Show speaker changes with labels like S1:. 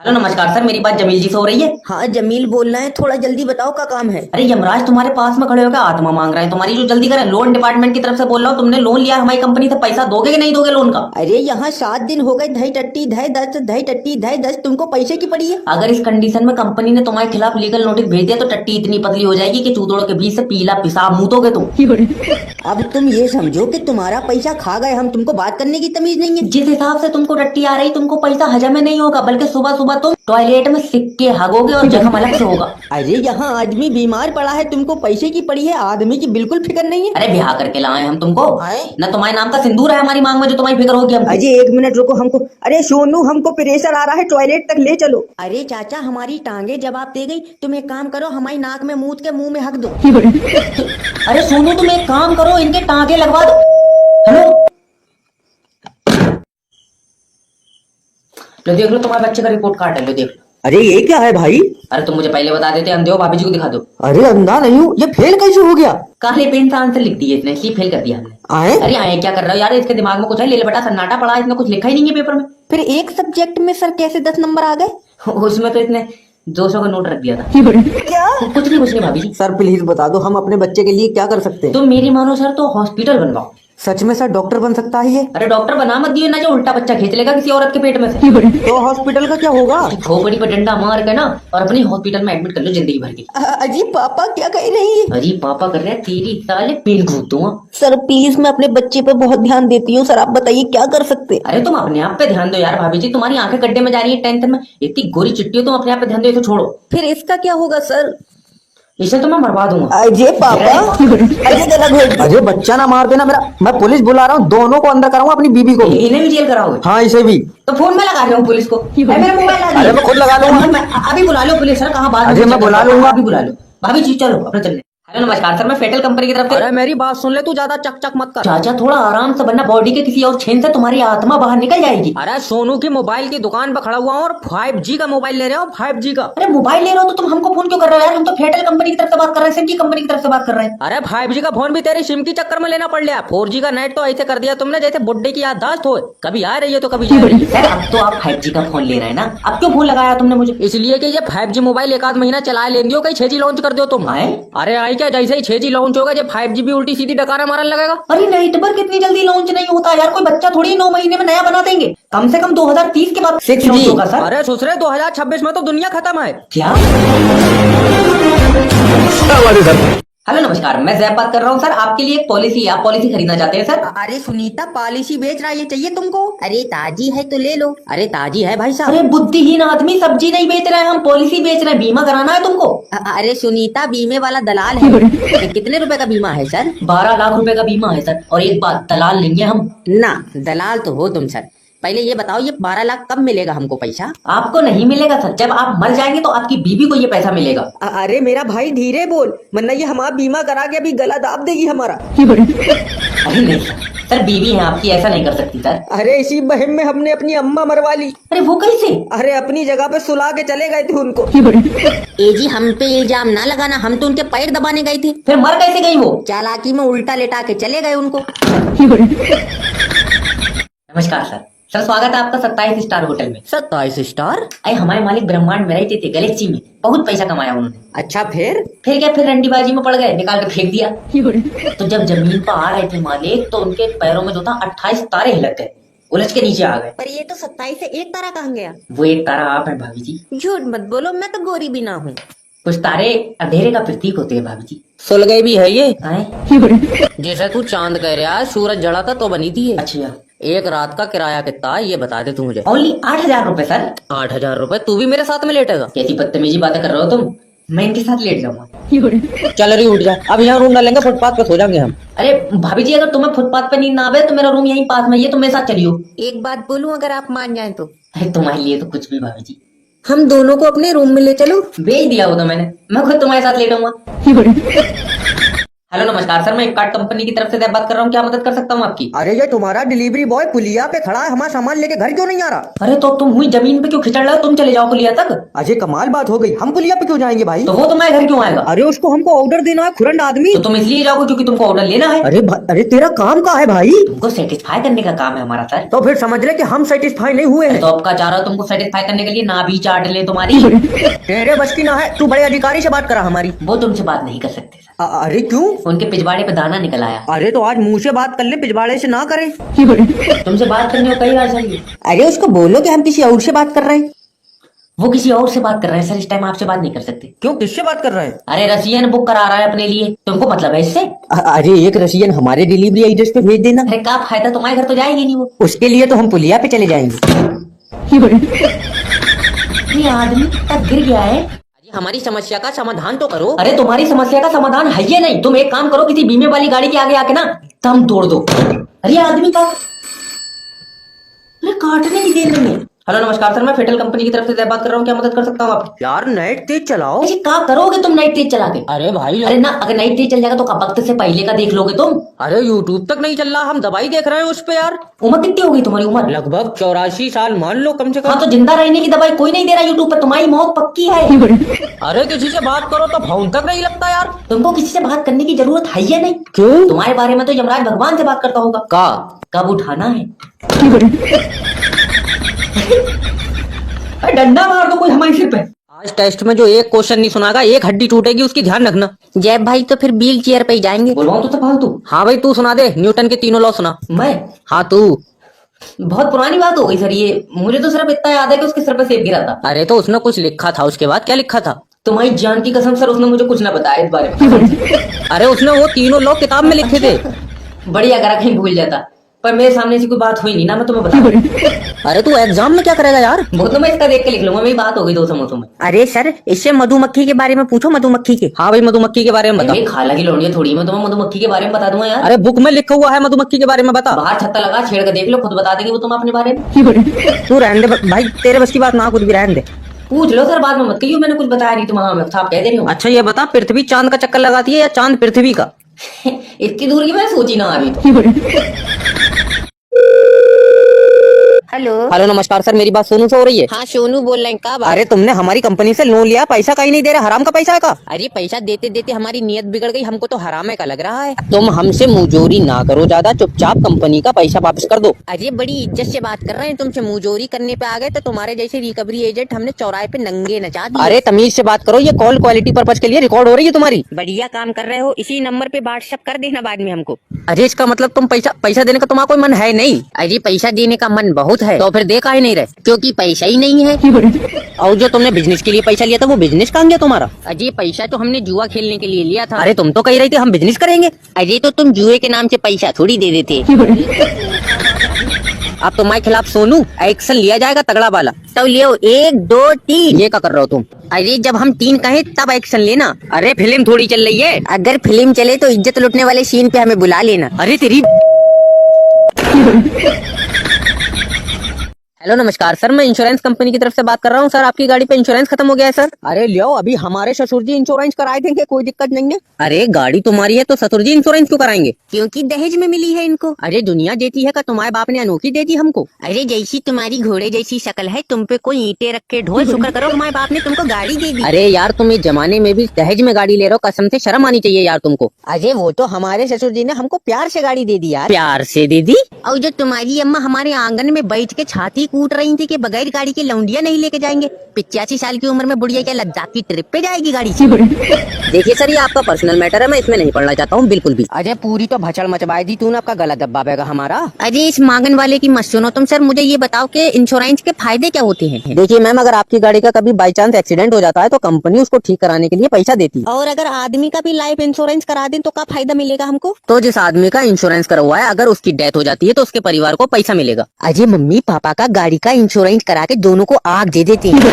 S1: Hello नमस्कार sir, मेरी बात जमील जी से हो रही है।
S2: हाँ जमील बोलना है, थोड़ा जल्दी बताओ क्या काम है।
S1: अरे यमराज तुम्हारे पास में खड़े होकर आत्मा मांग रहे हैं तुम्हारी, जो जल्दी करें। लोन डिपार्टमेंट की तरफ से बोल रहा हूँ, तुमने लोन लिया हमारी कंपनी से, पैसा दोगे कि नहीं दोगे लोन का?
S2: अरे यहाँ 7 दिन हो गए, धई टट्टी धई दस धई टट्टी धई दस, तुमको पैसे की पड़ी है।
S1: अगर इस कंडीशन में कंपनी ने तुम्हारे खिलाफ लीगल नोटिस भेज दिया तो टट्टी इतनी पतली हो जाएगी कि चूतोड़ के बीच से पीला पिसाब मुंह तुम।
S2: अब तुम ये समझो कि तुम्हारा पैसा खा गए हम, तुमको बात करने की तमीज नहीं है।
S1: जिस हिसाब से तुमको टट्टी आ रही, तुमको पैसा हजम में नहीं होगा, बल्कि सुबह सुबह तुम टॉयलेट में सिक्के हगोगे और जख्म अलग से होगा।
S2: अरे यहाँ आदमी बीमार पड़ा है, तुमको पैसे की पड़ी है, आदमी की बिल्कुल फिक्र नहीं है।
S1: अरे ब्याह करके लाए हम तुमको,
S2: आए?
S1: न तुम्हारे नाम का सिंदूर है हमारी मांग में जो तुम्हारी फिक्र होगी हमको।
S2: अजय 1 मिनट रुको, हमको अरे सोनू हमको प्रेशर आ रहा है, टॉयलेट तक ले चलो। अरे चाचा हमारी टांगे जवाब दे गई, तुम एक काम करो, हमारी नाक में मूत के मुंह में हक दो।
S1: अरे सोनू तुम एक काम करो, इनके टांगे लगवा दो। हेलो, लो देख लो तुम्हारे बच्चे का रिपोर्ट कार्ड है, लो देख लो।
S2: अरे ये क्या है भाई?
S1: अरे तुम मुझे पहले बता देते, अंधे हो, भाभी जी को दिखा दो।
S2: अरे अंधा नहीं हूँ, ये फेल कैसे हो गया?
S1: काले पेन से आंसर लिख दिए इसने, इसलिए फेल कर दिया हमने।
S2: आए?
S1: अरे आए क्या कर रहा हो यार, इसके दिमाग में कुछ है? ले ले बेटा, सन्नाटा पड़ा है, इसने कुछ लिखा ही नहीं है पेपर में।
S2: फिर एक सब्जेक्ट में सर कैसे 10 नंबर आ गए?
S1: उसमें तो इसने 200 का नोट रख दिया था।
S2: क्या?
S1: कुछ नहीं भाभी जी।
S2: सर प्लीज बता दो, हम अपने बच्चे के लिए क्या कर सकते हैं?
S1: तुम मेरी मानो सर तो हॉस्पिटल बनवाओ।
S2: सच में सर डॉक्टर बन सकता है ये?
S1: अरे डॉक्टर बना मत दियो ना, जो उल्टा बच्चा खींच लेगा किसी औरत के पेट में से।
S2: तो हॉस्पिटल का क्या होगा?
S1: खोपड़ी पर डंडा मार के ना और अपनी हॉस्पिटल में एडमिट कर लो जिंदगी भर की।
S2: अजी पापा क्या कह रही है?
S1: अरे पापा कर रहे हैं, तेरी साले पेट घूट दूंगा।
S2: सर प्लीज, मैं अपने बच्चे पे बहुत ध्यान देती हूँ, सर आप बताइए क्या कर सकते?
S1: अरे तुम अपने आप पे ध्यान दो यार भाभी जी, तुम्हारी आंखें गड्ढे में जा रही है टेंशन में, इतनी गोरी चिट्टी हो, तुम अपने आप पे ध्यान दो, इसे छोड़ो।
S2: फिर इसका क्या होगा सर?
S1: इसे तो मैं मरवा दूंगा।
S2: अजय पापा, अजय बच्चा ना मार देना मेरा, मैं पुलिस बुला रहा हूँ, दोनों को अंदर कराऊंगा, अपनी बीबी को भी।
S1: इन्हें भी जेल कराओगे?
S2: हाँ इसे भी।
S1: तो फोन में लगा रहे हो पुलिस को? मेरा मोबाइल
S2: अरे मैं खुद लगा लूंगा।
S1: अभी बुला लो पुलिस, सर कहाँ बात?
S2: अरे मैं बुला लूंगा।
S1: अभी बुला लो भाभी जी, चलो अपने चलने। हेलो नमस्कार सर, मैं फेटल कंपनी की तरफ से।
S2: अरे मेरी बात सुन ले, तू ज्यादा चक चक मत कर।
S1: चाचा थोड़ा आराम से, वरना बॉडी के किसी और छेन से तुम्हारी आत्मा बाहर निकल जाएगी।
S2: अरे सोनू की मोबाइल की दुकान पर खड़ा हुआ हूँ और 5G का मोबाइल ले रहे हो, 5G का।
S1: अरे मोबाइल ले रहे हो तो तुम हमको फोन क्यों कर रहे हो यार? हम तो फेटल कंपनी की तरफ से बात कर रहे हैं, सिम की कंपनी की तरफ से बात कर रहे हैं।
S2: अरे 5G का फोन भी तेरी सिम की चक्कर में लेना पड़ लिया। 4G का नेट तो ऐसे कर दिया तुमने जैसे बुड्ढे की याददाश्त हो, कभी आ रही है तो कभी जा रही है।
S1: सर अब तो आप 5G का फोन ले रहे हैं ना, अब क्यों फोन लगाया तुमने मुझे?
S2: इसलिए कि ये 5G मोबाइल 1 आध महीना चला लेंगे, कहीं 6G लॉन्च कर दो तुम।
S1: आए?
S2: अरे आई क्या, जैसे ही 6G लॉन्च होगा जब 5G भी उल्टी सीधी डकारा मारने लगेगा।
S1: अरे नेटवर्क इतनी जल्दी लॉन्च नहीं होता यार, कोई बच्चा थोड़ी 9 महीने में नया बना देंगे, कम से कम 2030 के बाद 6G लॉन्च होगा सर।
S2: अरे ससुरे 2026 में तो दुनिया खत्म है।
S1: क्या? हेलो नमस्कार, मैं जैब बात कर रहा हूँ सर, आपके लिए एक पॉलिसी, आप पॉलिसी खरीदना चाहते हैं सर?
S2: अरे सुनीता पॉलिसी बेच रहा है, ये चाहिए तुमको? अरे ताजी है तो ले लो। अरे ताजी है भाई साहब।
S1: अरे बुद्धिहीन आदमी, सब्जी नहीं बेच रहे हैं हम, पॉलिसी बेच रहे हैं, बीमा कराना है तुमको।
S2: अरे सुनीता बीमे वाला दलाल है। ये कितने रुपए का बीमा है सर?
S1: 12 लाख रुपए का बीमा है सर, और एक बात, दलाल नहीं है हम।
S2: ना दलाल तो हो तुम सर। पहले ये बताओ, ये 12 लाख कब मिलेगा हमको पैसा?
S1: आपको नहीं मिलेगा सर, जब आप मर जाएंगे तो आपकी बीवी को ये पैसा मिलेगा।
S2: अरे मेरा भाई धीरे बोल, वरना ये हमारा बीमा करा के अभी गला दाब देगी हमारा।
S1: अरे नहीं सर, बीवी है आपकी, ऐसा नहीं कर सकती सर।
S2: अरे इसी बहम में हमने अपनी अम्मा मरवा ली।
S1: अरे वो कैसे?
S2: अरे अपनी जगह पे सुला के चले गए थे उनको। ए जी हम पे इल्जाम ना लगाना, हम तो उनके पैर दबाने गए थे।
S1: फिर मर कैसे गई वो?
S2: चालाकी में उल्टा लेटा के चले गए उनको।
S1: नमस्कार सर, सर स्वागत है आपका 27 स्टार होटल में।
S2: 27 स्टार?
S1: अरे हमारे मालिक ब्रह्मांड में रहते थे, गैलेक्सी में, बहुत पैसा कमाया उन्होंने।
S2: अच्छा फिर
S1: क्या, फिर रंडीबाजी में पड़ गए, निकाल के फेंक दिया। तो जब जमीन पर आ रहे थे मालिक, तो उनके पैरों में जो था 28 तारे हिलक गए, उलझ के नीचे आ गए।
S2: पर ये तो 27 से एक तारा कहाँ गया?
S1: वो एक तारा आप है भाभी जी।
S2: झूठ मत बोलो, मैं तो गोरी भी ना हूँ।
S1: कुछ तारे अंधेरे का प्रतीक होते हैं भाभी जी।
S2: सुलगई भी है ये।
S1: आए?
S2: जैसा तू चांद कह रहा है, सूरज जड़ा था तो बनी थी ये।
S1: अच्छा,
S2: एक रात का किराया कितना है ये बता दे तू मुझे।
S1: ओनली 8,000 रुपए सर।
S2: 8,000 रुपए? तू भी मेरे साथ में लेटेगा?
S1: कैसी बदतमीजी बातें कर रहे हो तुम, मैं इनके साथ लेट जाऊंगा।
S2: चल रही उठ जा, अब यहाँ रूम डालेंगे, फुटपाथ पे सो जाएंगे हम।
S1: अरे भाभी जी, अगर तुम्हें फुटपाथ पे नींद ना आवे तो मेरा रूम यहीं पास में, ये तुम मेरे साथ चलियो।
S2: एक बात बोलूं, अगर आप मान जाएं तो?
S1: अरे तुम्हारे लिए तो कुछ भी भाभी जी।
S2: हम दोनों को अपने रूम में ले चलो।
S1: भेज दिया वो तो मैंने, मैं खुद तुम्हारे साथ लेटूंगा। हेलो नमस्कार सर, मैं फ्लिपकार्ट कंपनी की तरफ से बात कर रहा हूँ। क्या मदद कर सकता हूँ आपकी?
S2: अरे ये तुम्हारा डिलीवरी बॉय पुलिया पे खड़ा है, हमारा सामान लेके घर क्यों नहीं आ रहा?
S1: अरे तो तुम हुई जमीन पे क्यों खिचड़ रहे हो? तुम चले जाओ पुलिया तक।
S2: अजय कमाल बात हो गई, हम पुलिया पे क्यों जाएंगे भाई?
S1: तो वो तुम्हारे घर क्यों आएगा?
S2: अरे उसको हमको ऑर्डर देना है, खुरंड आदमी।
S1: तो तुम इसलिए जाओगे क्योंकि तुमको ऑर्डर लेना है।
S2: अरे तेरा काम का है भाई?
S1: तुमको सेटिस्फाई करने का काम है हमारा सर।
S2: तो फिर समझ ले कि हम सेटिस्फाई नहीं हुए हैं।
S1: तो आपका चाह रहा हो तुमको सेटिस्फाई करने के लिए ना भी चाट ले तुम्हारी।
S2: तेरे बस की ना है, तू बड़े अधिकारी से बात करा हमारी।
S1: वो तुमसे बात नहीं कर सकते सर,
S2: अरे क्यों?
S1: उनके पिछवाड़े पे दाना निकल आया।
S2: अरे तो आज मुंह से बात कर ले, पिछवाड़े से ना करे।
S1: तुमसे बात करने को कई बार चाहिए।
S2: अरे उसको बोलो कि हम किसी और से बात कर रहे हैं।
S1: वो किसी और से बात कर रहे हैं सर, इस टाइम आपसे बात नहीं कर सकते।
S2: क्यों, किससे बात कर रहे हैं?
S1: अरे रसियन बुक करा रहा है अपने लिए, तुमको मतलब है इससे?
S2: अरे एक रसियन हमारे डिलीवरी एड्रेस पे भेज देना।
S1: अरे क्या फायदा, तुम्हारे घर तो जाएगी नहीं वो।
S2: उसके लिए तो हम पुलिया पे चले जाएंगे।
S1: ये आदमी तक गिर गया है।
S2: हमारी समस्या का समाधान तो करो।
S1: अरे तुम्हारी समस्या का समाधान है ये नहीं, तुम एक काम करो, किसी बीमे वाली गाड़ी के आगे आके ना दम तोड़ दो। अरे आदमी का अरे काटने की देर नहीं है। हेलो नमस्कार सर, मैं फेटल कंपनी की तरफ से बात कर रहा हूँ। क्या मदद कर सकता हूँ आपकी?
S2: यार नेट तेज चलाओ।
S1: अरे क्या करोगे तुम नाइट तेज चला के?
S2: अरे भाई,
S1: अरे ना, अगर नाइट तेज चल जाएगा तो वक्त से पहले का देख लोगे तुम।
S2: अरे यूट्यूब तक नहीं चल रहा, हम दवाई देख रहे हैं उस पे यार।
S1: उम्र कितनी हो गई तुम्हारी? उम्र
S2: लगभग 84 साल मान लो कम से
S1: हाँ,
S2: कम।
S1: तो जिंदा रहने की दवाई कोई नहीं दे रहा यूट्यूब पर, तुम्हारी मौत पक्की है।
S2: अरे किसी से बात करो तो फोन तक नहीं लगता यार।
S1: तुमको किसी से बात करने की जरूरत है या नहीं?
S2: क्यों?
S1: तुम्हारे बारे में तो यमराज भगवान से बात करता होगा।
S2: का
S1: कब उठाना है? अरे डंडा मार दो कोई हमारे सिर पे।
S2: आज टेस्ट में जो एक क्वेश्चन नहीं सुनागा, एक हड्डी टूटेगी, उसकी ध्यान रखना।
S1: जैब भाई तो फिर व्हील चेयर पे ही जाएंगे। बोल रहा हूँ तो फालतू।
S2: हाँ भाई तू सुना दे, न्यूटन के तीनों लॉ सुना।
S1: मैं?
S2: हाँ तू।
S1: बहुत पुरानी बात हो गई सर ये, मुझे तो सिर्फ इतना याद है कि उसके सिर पे सेब गिरा था।
S2: अरे तो उसने कुछ लिखा था, उसके बाद क्या लिखा था?
S1: तुम्हारी जान की कसम सर, उसने मुझे कुछ ना बताया इस बारे में।
S2: अरे उसने वो तीनों लॉ किताब में लिखे थे।
S1: बढ़िया करा, कहीं भूल जाता, पर मेरे सामने ऐसी कोई बात हुई नहीं ना, मैं तुम्हें बता।
S2: अरे तू एग्जाम में क्या करेगा यार?
S1: वो तो मैं इसका देख के लिख लूंगा, मेरी बात हो गई 2 समोसों में।
S2: अरे सर, इससे मधुमक्खी के बारे में पूछो, मधुमक्खी के। हाँ भाई मधुमक्खी के बारे में बता।
S1: मेरी खाला की लौंडिया थोड़ी, मैं तुम्हें मधुमक्खी के बारे में बता दूंगा यार।
S2: अरे बुक में लिखा हुआ है मधुमक्खी के बारे में, बता।
S1: बाहर छत्ता लगा, छेड़ कर देख लो, खुद बता देंगे वो तुम अपने बारे में।
S2: तू रहने दे भाई, तेरे बस की बात ना, कुछ भी रहने दे।
S1: पूछ लो सर, बाद में मत कहियो मैंने कुछ बताया नहीं, तुम हाँ मैं साफ कह दे रही हूँ।
S2: अच्छा ये बता, पृथ्वी चांद का चक्कर लगाती है या चांद पृथ्वी का?
S1: इतनी दूर की मैंने सोची ना अभी तो।
S2: हेलो नमस्कार सर, मेरी बात सोनू से हो रही है?
S3: हाँ सोनू बोल रहे हैं। का बात?
S2: अरे तुमने हमारी कंपनी से लोन लिया, पैसा कहीं नहीं दे रहा, हराम का पैसा है का?
S3: अरे पैसा देते देते हमारी नियत बिगड़ गई, हमको तो हरामे का लग रहा है।
S2: तुम हमसे मुजोरी ना करो ज्यादा, चुपचाप कंपनी का पैसा वापस कर दो।
S3: अरे बड़ी इज्जत से बात कर रहे हैं, तुमसे मुजोरी करने पे आ गए तो तुम्हारे जैसे रिकवरी एजेंट हमने चौराहे पे नंगे नचा दिए।
S2: अरे तमीज से बात करो, ये कॉल क्वालिटी पर्पज के लिए रिकॉर्ड हो रही है तुम्हारी।
S3: बढ़िया काम कर रहे हो, इसी नंबर पे व्हाट्सएप कर देना बाद में हमको।
S2: अरे इसका मतलब तुम पैसा देने का तुम्हारा कोई मन है नहीं?
S3: अरे पैसा देने का मन बहुत है,
S2: तो फिर देखा ही नहीं रहे,
S3: क्योंकि पैसा ही नहीं है।
S2: और जो तुमने बिजनेस के लिए पैसा लिया था वो बिजनेस कहाँ गया तुम्हारा?
S3: अरे पैसा तो हमने जुआ खेलने के लिए लिया था।
S2: अरे तुम तो कह रही थी हम बिजनेस करेंगे।
S3: अरे तो तुम जुए के नाम से पैसा थोड़ी दे देते।
S2: अब तुम्हारे खिलाफ सोनू एक्शन लिया जाएगा तगड़ा वाला।
S3: तो लियो 1 2 3।
S2: ये क्या कर रहे हो तुम?
S3: अरे जब हम 3 कहे तब एक्शन लेना।
S2: अरे फिल्म थोड़ी चल रही है।
S3: अगर फिल्म चले तो इज्जत लुटने वाले सीन पे हमें बुला लेना।
S2: अरे तेरी। हेलो नमस्कार सर, मैं इंश्योरेंस कंपनी की तरफ से बात कर रहा हूँ। सर आपकी गाड़ी पे इंश्योरेंस खत्म हो गया है सर। अरे लियो, अभी हमारे ससुर जी इंश्योरेंस कराए देंगे, कोई दिक्कत नहीं है। अरे गाड़ी तुम्हारी है तो ससुर जी इंश्योरेंस क्यों कराएंगे?
S3: क्योंकि दहेज में मिली है इनको।
S2: अरे दुनिया देती है का तुम्हारे बाप ने अनोखी दे दी हमको?
S3: अरे जैसी तुम्हारी घोड़े जैसी शक्ल है, तुम पे कोई ईंटें रख के ढोल, शुक्र करो तुम्हारे बाप ने तुमको गाड़ी दे दी।
S2: अरे यार तुम इस जमाने में भी दहेज में गाड़ी ले रहे हो, कसम से शर्म आनी चाहिए यार तुमको।
S3: अरे वो तो हमारे ससुर जी ने हमको प्यार से गाड़ी दे दी यार।
S2: प्यार से दे दी?
S3: और जो तुम्हारी अम्मा हमारे आंगन में बैठ के छाती कूट रही थी कि बगैर गाड़ी के लौंडिया नहीं लेके जाएंगे। 85 साल की उम्र में बुढ़िया क्या लद्दाख की ट्रिप पे जाएगी गाड़ी से?
S2: देखिए सर, ये आपका पर्सनल मैटर है, मैं इसमें नहीं पढ़ना चाहता हूँ बिल्कुल भी। अजय पूरी तो भचड़ मचवाई दी तूने, आपका गला दबा बेगा हमारा।
S3: अरे इस मांगन वाले की मत सुनो तुम। सर मुझे ये बताओ कि इंश्योरेंस के फायदे क्या होते हैं?
S2: देखिए मैम, अगर आपकी गाड़ी का कभी बाई चांस एक्सीडेंट हो जाता है तो कंपनी उसको ठीक कराने के लिए पैसा देती है।
S3: और अगर आदमी का भी लाइफ इंश्योरेंस करा दें तो क्या फायदा मिलेगा हमको?
S2: तो जिस आदमी का इंश्योरेंस करवा है, अगर उसकी डेथ हो जाती है तो उसके परिवार को पैसा मिलेगा।
S3: अजय मम्मी पापा का गाड़ी का इंश्योरेंस करा के दोनों को आग दे देते हैं।